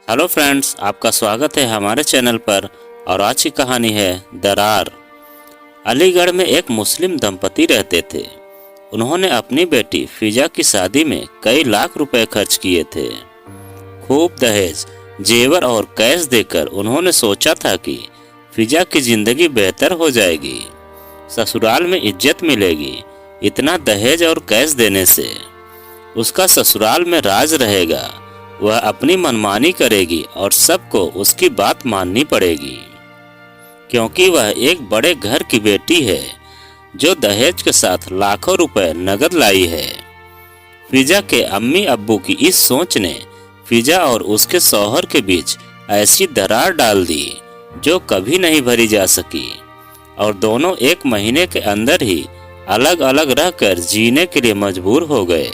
Hello friends, आपका स्वागत है हमारे चैनल पर। और आज की कहानी है दरार। अलीगढ़ में एक मुस्लिम दंपति रहते थे। उन्होंने अपनी बेटी फिजा की शादी में कई लाख रुपए खर्च किए थे। खूब दहेज, जेवर और कैश देकर उन्होंने सोचा था कि फिजा की जिंदगी बेहतर हो जाएगी, ससुराल में इज्जत मिलेगी। इतना दहेज और कैश देने से उसका ससुराल में राज रहेगा। वह अपनी मनमानी करेगी और सबको उसकी बात माननी पड़ेगी, क्योंकि वह एक बड़े घर की बेटी है जो दहेज के साथ लाखों रुपए नगद लाई है। फिजा के अम्मी अब्बू की इस सोच ने फिजा और उसके शौहर के बीच ऐसी दरार डाल दी जो कभी नहीं भरी जा सकी, और दोनों एक महीने के अंदर ही अलग अलग रहकर जीने के लिए मजबूर हो गए।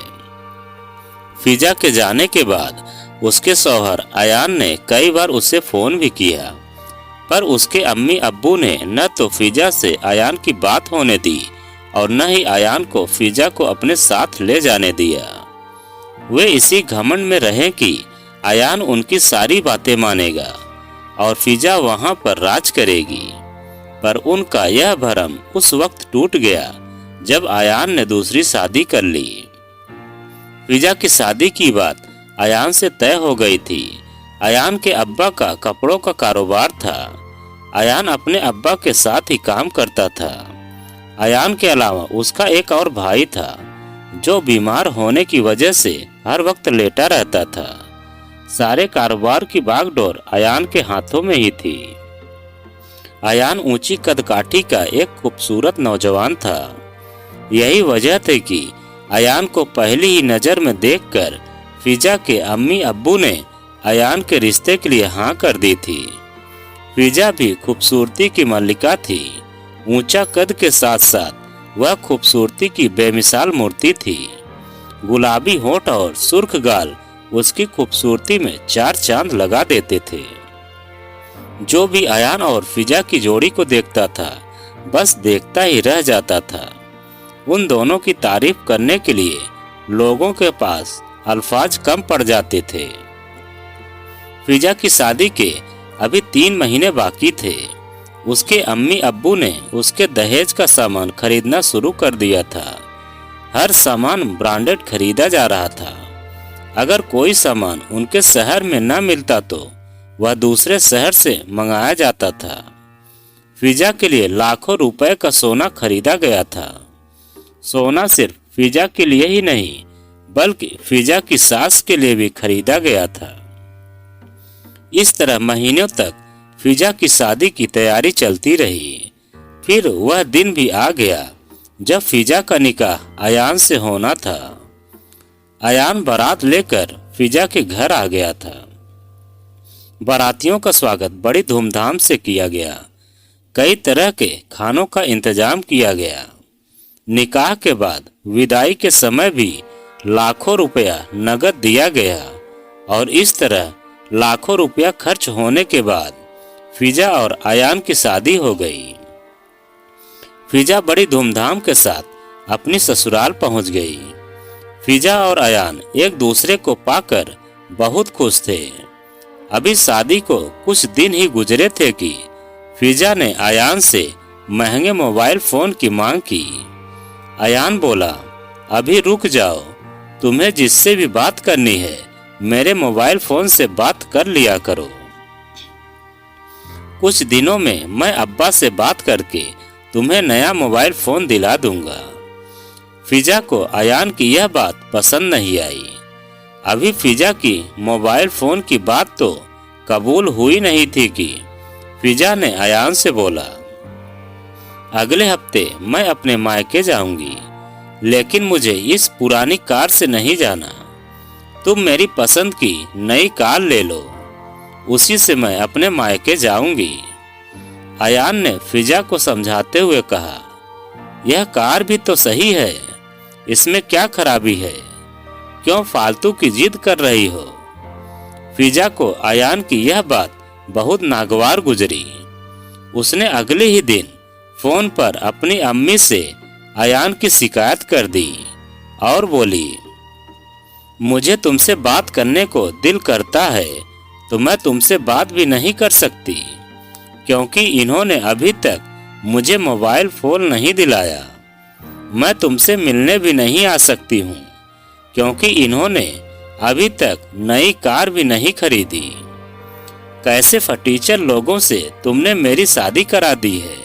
फिजा के जाने के बाद उसके शौहर अयान ने कई बार उसे फोन भी किया, पर उसके अम्मी अब्बू ने न तो फिजा से अयान की बात होने दी और न ही अयान को फिजा को अपने साथ ले जाने दिया। वे इसी घमंड में रहे कि अयान उनकी सारी बातें मानेगा और फिजा वहां पर राज करेगी। पर उनका यह भरम उस वक्त टूट गया जब अयान ने दूसरी शादी कर ली। फिजा की शादी की बात अयान से तय हो गई थी। अयान के अब्बा का कपड़ों का कारोबार था। अयान अपने अब्बा के साथ ही काम करता था। अयान के अलावा उसका एक और भाई था जो बीमार होने की वजह से हर वक्त लेटा रहता था। सारे कारोबार की बागडोर अयान के हाथों में ही थी। अयान ऊंची कदकाठी का एक खूबसूरत नौजवान था। यही वजह थी कि अयान को पहली ही नजर में देखकर फिजा के अम्मी अब्बू ने अयान के रिश्ते के लिए हाँ कर दी थी। फिजा भी खूबसूरती की मल्लिका थी। ऊंचा कद के साथ साथ वह खूबसूरती की बेमिसाल मूर्ति थी। गुलाबी होंठ और सुर्ख गाल उसकी खूबसूरती में चार चांद लगा देते थे। जो भी अयान और फिजा की जोड़ी को देखता था बस देखता ही रह जाता था। उन दोनों की तारीफ करने के लिए लोगों के पास अल्फाज कम पड़ जाते थे। फिजा की शादी के अभी 3 महीने बाकी थे। उसके अम्मी अब्बू ने उसके दहेज का सामान खरीदना शुरू कर दिया था। हर सामान ब्रांडेड खरीदा जा रहा था। अगर कोई सामान उनके शहर में न मिलता तो वह दूसरे शहर से मंगाया जाता था। फिजा के लिए लाखों रुपए का सोना खरीदा गया था। सोना सिर्फ फिजा के लिए ही नहीं बल्कि फिजा की सास के लिए भी खरीदा गया था। इस तरह महीनों तक फिजा की शादी की तैयारी चलती रही। फिर वह दिन भी आ गया जब फिजा का निकाह अयान से होना था। अयान बारात लेकर फिजा के घर आ गया था। बारातियों का स्वागत बड़ी धूमधाम से किया गया। कई तरह के खानों का इंतजाम किया गया। निकाह के बाद विदाई के समय भी लाखों रुपया नगद दिया गया, और इस तरह लाखों रुपया खर्च होने के बाद फिजा और अयान की शादी हो गई। फिजा बड़ी धूमधाम के साथ अपनी ससुराल पहुंच गई। फिजा और अयान एक दूसरे को पाकर बहुत खुश थे। अभी शादी को कुछ दिन ही गुजरे थे कि फिजा ने अयान से महंगे मोबाइल फोन की मांग की। अयान बोला, अभी रुक जाओ, तुम्हें जिससे भी बात करनी है मेरे मोबाइल फोन से बात कर लिया करो। कुछ दिनों में मैं अब्बा से बात करके तुम्हें नया मोबाइल फोन दिला दूंगा। फिजा को अयान की यह बात पसंद नहीं आई। अभी फिजा की मोबाइल फोन की बात तो कबूल हुई नहीं थी कि फिजा ने अयान से बोला, अगले हफ्ते मैं अपने मायके जाऊंगी, लेकिन मुझे इस पुरानी कार से नहीं जाना। तुम मेरी पसंद की नई कार ले लो, उसी से मैं अपने मायके जाऊंगी। अयान ने फिजा को समझाते हुए कहा, यह कार भी तो सही है, इसमें क्या खराबी है, क्यों फालतू की जिद कर रही हो। फिजा को अयान की यह बात बहुत नागवार गुजरी। उसने अगले ही दिन फोन पर अपनी अम्मी से अयान की शिकायत कर दी और बोली, मुझे तुमसे बात करने को दिल करता है, तो मैं तुमसे बात भी नहीं कर सकती, क्योंकि इन्होंने अभी तक मुझे मोबाइल फ़ोन नहीं दिलाया। मैं तुमसे मिलने भी नहीं आ सकती हूँ, क्योंकि इन्होंने अभी तक नई कार भी नहीं खरीदी। कैसे फटीचर लोगों से तुमने मेरी शादी करा दी है।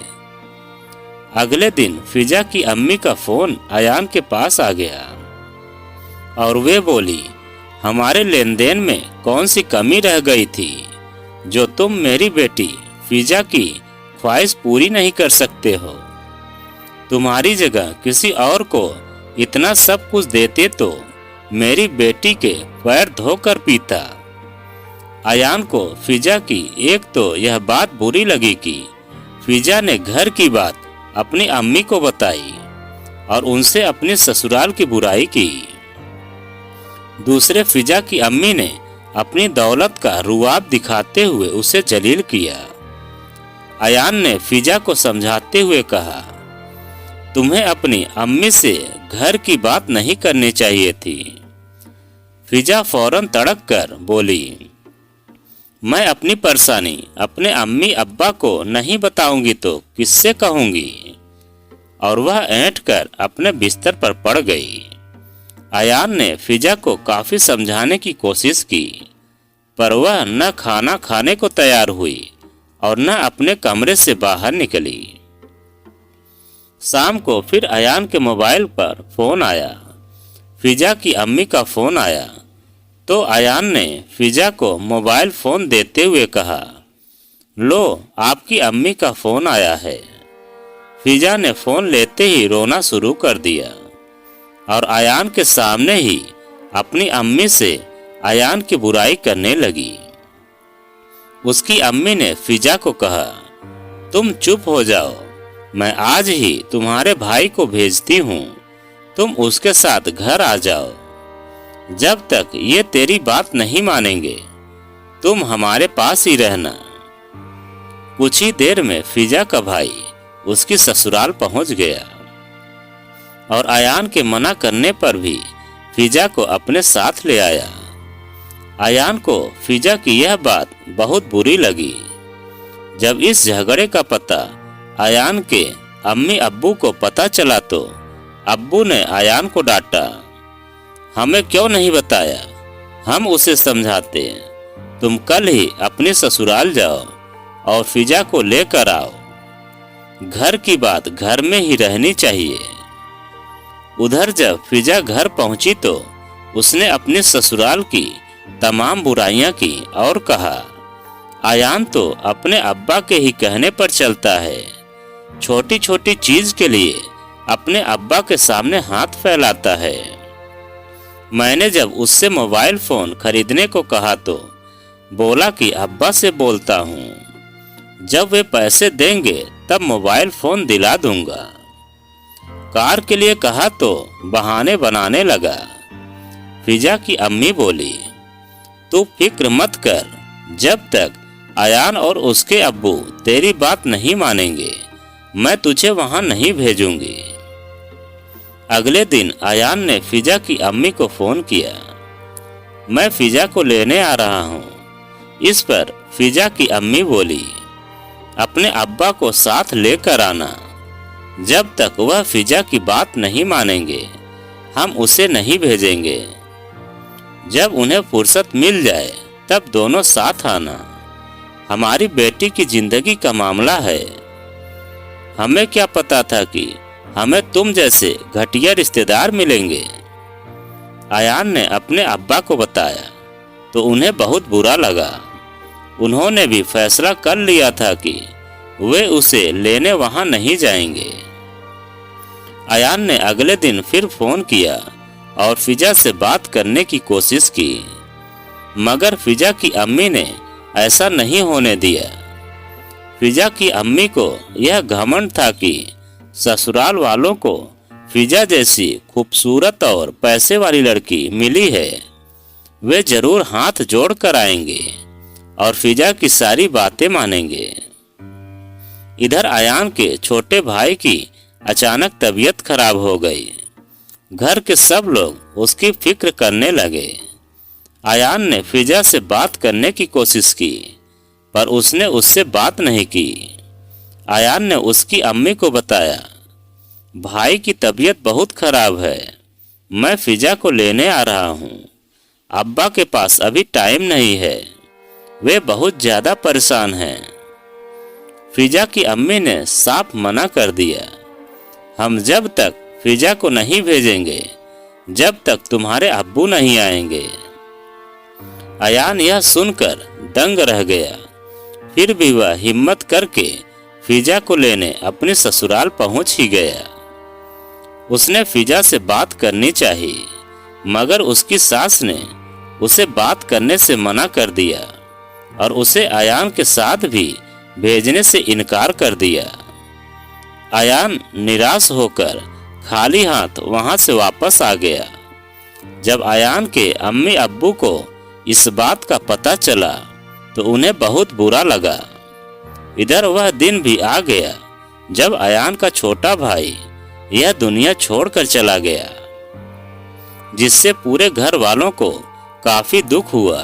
अगले दिन फिजा की अम्मी का फ़ोन अयान के पास आ गया और वे बोली, हमारे लेन देन में कौन सी कमी रह गई थी जो तुम मेरी बेटी फिजा की ख्वाहिश पूरी नहीं कर सकते हो। तुम्हारी जगह किसी और को इतना सब कुछ देते तो मेरी बेटी के पैर धोकर पीता। अयान को फिजा की एक तो यह बात बुरी लगी कि फिजा ने घर की बात अपनी अम्मी को बताई और उनसे अपने ससुराल की बुराई की। दूसरे फिजा की अम्मी ने अपनी दौलत का रुआब दिखाते हुए उसे जलील किया। अयान ने फिजा को समझाते हुए कहा, तुम्हें अपनी अम्मी से घर की बात नहीं करनी चाहिए थी। फिजा फौरन तड़क कर बोली, मैं अपनी परेशानी अपने अम्मी अब्बा को नहीं बताऊंगी तो किससे कहूंगी। और वह ऐंठ कर अपने बिस्तर पर पड़ गई। अयान ने फिजा को काफी समझाने की कोशिश की, पर वह न खाना खाने को तैयार हुई और न अपने कमरे से बाहर निकली। शाम को फिर अयान के मोबाइल पर फोन आया। फिजा की अम्मी का फोन आया तो अयान ने फिजा को मोबाइल फोन देते हुए कहा, लो आपकी अम्मी का फोन आया है। फिजा ने फोन लेते ही रोना शुरू कर दिया और अयान के सामने ही अपनी अम्मी से अयान की बुराई करने लगी। उसकी अम्मी ने फिजा को कहा, तुम चुप हो जाओ, मैं आज ही तुम्हारे भाई को भेजती हूँ, तुम उसके साथ घर आ जाओ। जब तक ये तेरी बात नहीं मानेंगे तुम हमारे पास ही रहना। कुछ ही देर में फिजा का भाई उसकी ससुराल पहुंच गया और अयान के मना करने पर भी फिजा को अपने साथ ले आया। अयान को फिजा की यह बात बहुत बुरी लगी। जब इस झगड़े का पता अयान के अम्मी अब्बू को पता चला तो अब्बू ने अयान को डांटा, हमें क्यों नहीं बताया, हम उसे समझाते। तुम कल ही अपने ससुराल जाओ और फिजा को लेकर आओ। घर की बात घर में ही रहनी चाहिए। उधर जब फिजा घर पहुंची तो उसने अपने ससुराल की तमाम बुराइयां की और कहा, अयान तो अपने अब्बा के ही कहने पर चलता है, छोटी छोटी चीज के लिए अपने अब्बा के सामने हाथ फैलाता है। मैंने जब उससे मोबाइल फोन खरीदने को कहा तो बोला कि अब्बा से बोलता हूँ, जब वे पैसे देंगे तब मोबाइल फोन दिला दूंगा। कार के लिए कहा तो बहाने बनाने लगा। फिजा की अम्मी बोली, तू फिक्र मत कर, जब तक अयान और उसके अब्बू तेरी बात नहीं मानेंगे मैं तुझे वहां नहीं भेजूंगी। अगले दिन अयान ने फिजा की अम्मी को फोन किया, मैं फिजा को लेने आ रहा हूँ। इस पर फिजा की अम्मी बोली, अपने अब्बा को साथ लेकर आना, जब तक वह फिजा की बात नहीं मानेंगे हम उसे नहीं भेजेंगे। जब उन्हें फुर्सत मिल जाए तब दोनों साथ आना, हमारी बेटी की जिंदगी का मामला है। हमें क्या पता था कि हमें तुम जैसे घटिया रिश्तेदार मिलेंगे। अयान ने अपने अब्बा को बताया तो उन्हें बहुत बुरा लगा। उन्होंने भी फैसला कर लिया था कि वे उसे लेने वहां नहीं जाएंगे। अयान ने अगले दिन फिर फोन किया और फिजा से बात करने की कोशिश की, मगर फिजा की अम्मी ने ऐसा नहीं होने दिया। फिजा की अम्मी को यह घमंड था कि ससुराल वालों को फिजा जैसी खूबसूरत और पैसे वाली लड़की मिली है, वे जरूर हाथ जोड़ कर आएंगे और फिजा की सारी बातें मानेंगे। इधर अयान के छोटे भाई की अचानक तबीयत खराब हो गई। घर के सब लोग उसकी फिक्र करने लगे। अयान ने फिजा से बात करने की कोशिश की, पर उसने उससे बात नहीं की। अयान ने उसकी अम्मी को बताया, भाई की तबीयत बहुत खराब है, मैं फिजा को लेने आ रहा हूँ। अब्बा के पास अभी टाइम नहीं है, वे बहुत ज़्यादा परेशान हैं। फिजा की अम्मी ने साफ मना कर दिया, हम जब तक फिजा को नहीं भेजेंगे जब तक तुम्हारे अब्बू नहीं आएंगे। अयान यह सुनकर दंग रह गया। फिर भी वह हिम्मत करके फिजा को लेने अपने ससुराल पहुंच ही गया। उसने फिजा से बात करनी चाहिए, मगर उसकी सास ने उसे बात करने से मना कर दिया और उसे अयान के साथ भी भेजने से इनकार कर दिया। अयान निराश होकर खाली हाथ वहां से वापस आ गया। जब अयान के अम्मी अब्बू को इस बात का पता चला तो उन्हें बहुत बुरा लगा। इधर वह दिन भी आ गया जब अयान का छोटा भाई यह दुनिया छोड़कर चला गया, जिससे पूरे घर वालों को काफी दुख हुआ।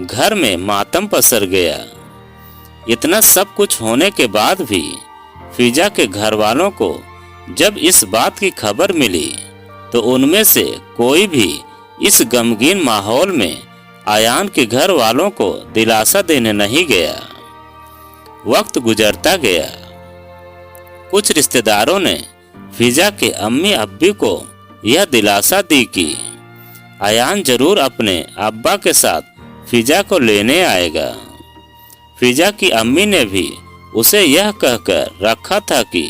घर में मातम पसर गया। इतना सब कुछ होने के बाद भी फिजा के घर वालों को जब इस बात की खबर मिली तो उनमें से कोई भी इस गमगीन माहौल में अयान के घर वालों को दिलासा देने नहीं गया। वक्त गुजरता गया। कुछ रिश्तेदारों ने फिजा के अम्मी अब्बी को यह दिलासा दी कि अयान जरूर अपने अब्बा के साथ फिजा को लेने आएगा। फिजा की अम्मी ने भी उसे यह कहकर रखा था कि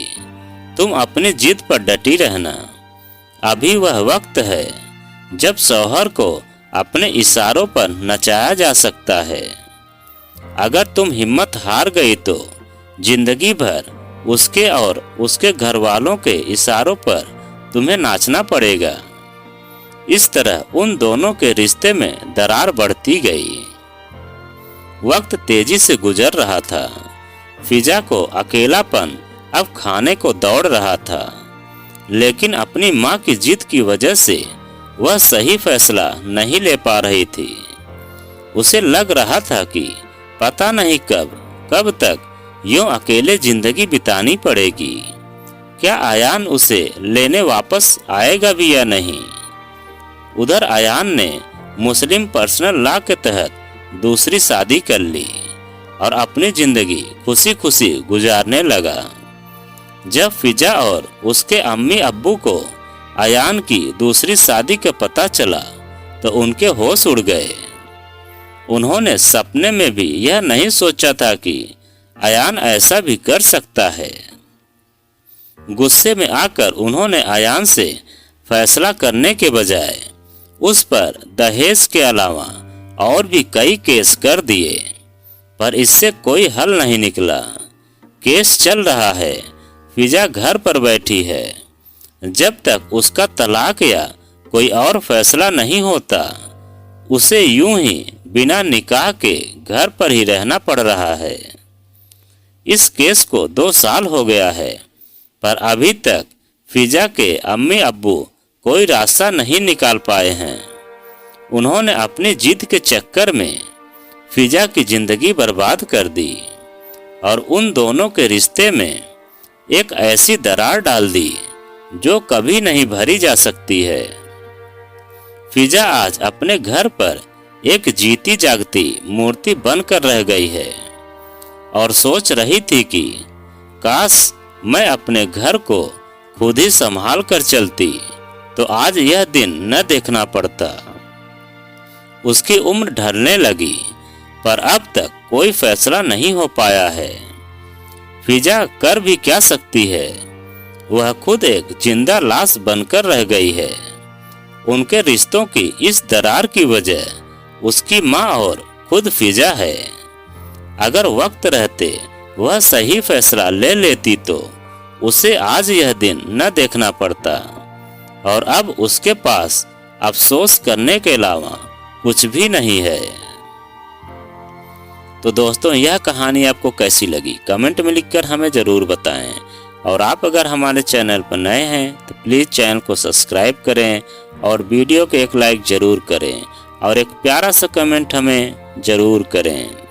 तुम अपनी जिद पर डटी रहना, अभी वह वक्त है जब शौहर को अपने इशारों पर नचाया जा सकता है। अगर तुम हिम्मत हार गई तो जिंदगी भर उसके और उसके घर वालों के इशारों पर तुम्हें नाचना पड़ेगा। इस तरह उन दोनों के रिश्ते में दरार बढ़ती गई। वक्त तेजी से गुजर रहा था। फिजा को अकेलापन अब खाने को दौड़ रहा था, लेकिन अपनी माँ की जिद की वजह से वह सही फैसला नहीं ले पा रही थी। उसे लग रहा था कि पता नहीं कब तक यूं अकेले जिंदगी बितानी पड़ेगी। क्या अयान उसे लेने वापस आएगा भी या नहीं? उधर अयान ने मुस्लिम पर्सनल लॉ के तहत दूसरी शादी कर ली और अपनी जिंदगी खुशी खुशी गुजारने लगा। जब फिजा और उसके अम्मी अब्बू को अयान की दूसरी शादी का पता चला तो उनके होश उड़ गए। उन्होंने सपने में भी यह नहीं सोचा था कि अयान ऐसा भी कर सकता है। गुस्से में आकर उन्होंने अयान से फैसला करने के बजाय उस पर दहेज के अलावा और भी कई केस कर दिए, पर इससे कोई हल नहीं निकला। केस चल रहा है, फिजा घर पर बैठी है। जब तक उसका तलाक या कोई और फैसला नहीं होता, उसे यूं ही बिना निकाह के घर पर ही रहना पड़ रहा है। इस केस को 2 साल हो गया है, पर अभी तक फिजा के अम्मी अब्बू कोई रास्ता नहीं निकाल पाए हैं। उन्होंने अपनी जिद के चक्कर में फिजा की जिंदगी बर्बाद कर दी और उन दोनों के रिश्ते में एक ऐसी दरार डाल दी जो कभी नहीं भरी जा सकती है। फिजा आज अपने घर पर एक जीती जागती मूर्ति बनकर रह गई है और सोच रही थी कि काश मैं अपने घर को खुद ही संभाल कर चलती तो आज यह दिन न देखना पड़ता। उसकी उम्र ढलने लगी, पर अब तक कोई फैसला नहीं हो पाया है। फिजा कर भी क्या सकती है? वह खुद एक जिंदा लाश बनकर रह गई है। उनके रिश्तों की इस दरार की वजह उसकी माँ और खुद फिजा है। अगर वक्त रहते वह सही फैसला ले लेती तो उसे आज यह दिन न देखना पड़ता और अब उसके पास अफसोस करने के अलावा कुछ भी नहीं है। तो दोस्तों, यह कहानी आपको कैसी लगी कमेंट में लिखकर हमें ज़रूर बताएं। और आप अगर हमारे चैनल पर नए हैं तो प्लीज़ चैनल को सब्सक्राइब करें और वीडियो को एक लाइक ज़रूर करें और एक प्यारा सा कमेंट हमें ज़रूर करें।